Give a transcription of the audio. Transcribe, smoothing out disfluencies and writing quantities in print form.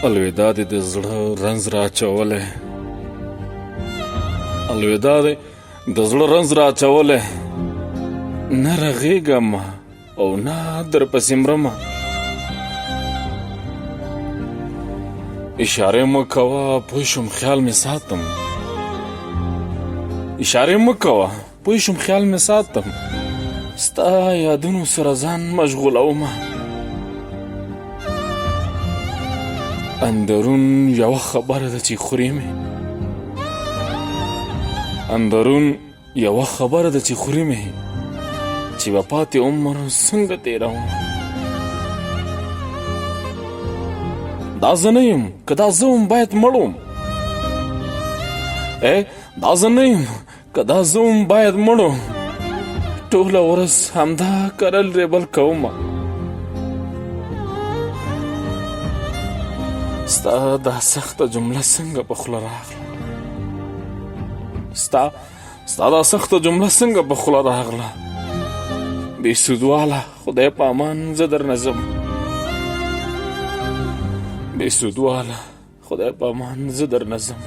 الوداع دې د زړه رنځ راچولی، الوداع دې د زړه رنځ راچولی، نه رغېږم او نه درپسې مرمه. اشارې مه کوه پوه شوم خیال مې ساتم، اشارې مه کوه پوه شوم خیال مې ساتم، ستا یادونو سره ځان مشغولومه. اندرون یوه خبره ده چې خوري مې، اندرون یوه خبره ده چې خوري مې، چې به پاتې عمر څنګه تېروم. دا زه نه یم، که دا زه وم باید مړ وم. دا زه نه یم، که دا زه وم باید مړ وم. ټوله ورځ همدا کرل ریبل کومه. ستا دا سخته جمله څنګه په خوله راغله، ستا دا سخته جمله څنګه په خوله راغله. بې سودواله خدای په امان زه درنه ځم، بې سودواله خدای په امان زه درنه ځم.